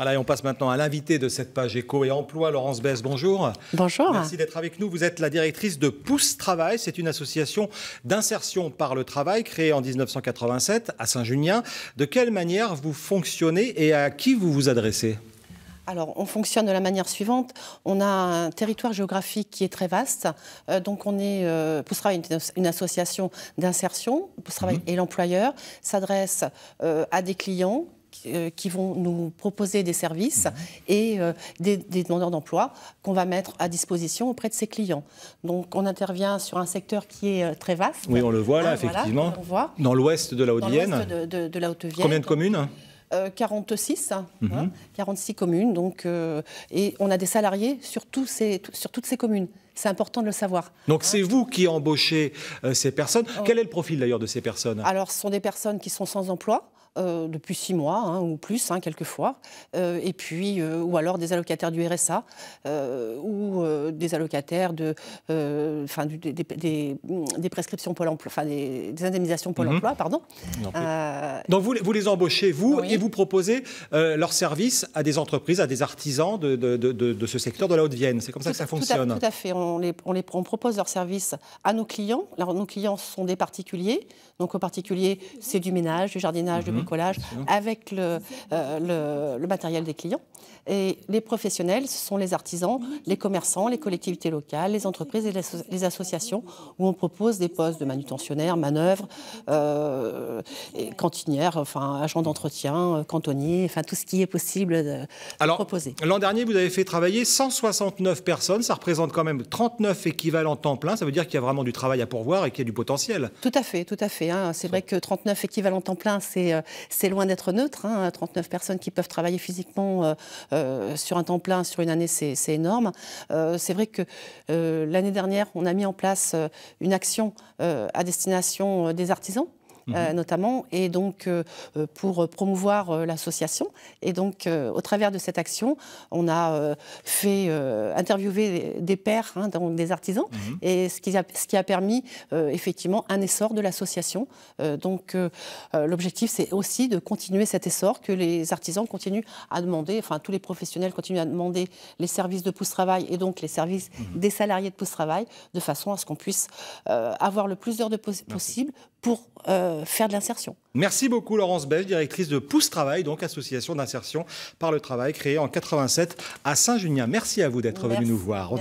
Voilà, et on passe maintenant à l'invité de cette page Éco et Emploi, Laurence Besse, bonjour. Bonjour. Merci d'être avec nous. Vous êtes la directrice de Pousse Travail. C'est une association d'insertion par le travail créée en 1987 à Saint-Junien. De quelle manière vous fonctionnez et à qui vous vous adressez ? Alors, on fonctionne de la manière suivante. On a un territoire géographique qui est très vaste. Donc, Pousse Travail est une association d'insertion. Pousse Travail et l'employeur s'adresse à des clients qui vont nous proposer des services et des demandeurs d'emploi qu'on va mettre à disposition auprès de ces clients. Donc, on intervient sur un secteur qui est très vaste. Oui, on le voit là, effectivement. Voilà, on voit. Dans l'ouest de la Haute-Vienne. Dans l'ouest de la Haute-Vienne. Combien de communes ? 46, 46 communes. Donc, et on a des salariés sur toutes ces communes. C'est important de le savoir. Donc c'est vous qui embauchez ces personnes. Quel est le profil d'ailleurs de ces personnes ? Alors, ce sont des personnes qui sont sans emploi. Depuis 6 mois ou plus, quelquefois, et puis ou alors des allocataires du RSA ou des allocataires des prescriptions Pôle Emploi, enfin des indemnisations Pôle Emploi, pardon. Donc vous les embauchez, vous, oui. Et vous proposez leurs services à des entreprises, à des artisans de ce secteur de la Haute-Vienne. C'est comme ça que ça fonctionne. Tout à fait. On propose leurs services à nos clients. Alors, nos clients sont des particuliers. Donc, aux particuliers, c'est du ménage, du jardinage, du bricolage, avec le matériel des clients. Et les professionnels, ce sont les artisans, les commerçants, les collectivités locales, les entreprises et les associations, où on propose des postes de manutentionnaires, manœuvres, cantinières, enfin, agents d'entretien, cantonniers, enfin, tout ce qui est possible de proposer. L'an dernier, vous avez fait travailler 169 personnes. Ça représente quand même 39 équivalents temps plein. Ça veut dire qu'il y a vraiment du travail à pourvoir et qu'il y a du potentiel. Tout à fait, tout à fait. C'est vrai que 39 équivalents temps plein, c'est loin d'être neutre. 39 personnes qui peuvent travailler physiquement sur un temps plein, sur une année, c'est énorme. C'est vrai que l'année dernière, on a mis en place une action à destination des artisans. Notamment, et donc pour promouvoir l'association. Et donc, au travers de cette action, on a fait interviewer des pairs, donc des artisans, et ce qui a permis effectivement un essor de l'association. Donc, l'objectif, c'est aussi de continuer cet essor, que les artisans continuent à demander, enfin, tous les professionnels continuent à demander les services de Pousse Travail et donc les services des salariés de Pousse Travail, de façon à ce qu'on puisse avoir le plus d'heures possible pour faire de l'insertion. Merci beaucoup Laurence Besse, directrice de Pousse Travail, donc association d'insertion par le travail créée en 87 à Saint-Junien. Merci à vous d'être venu nous voir.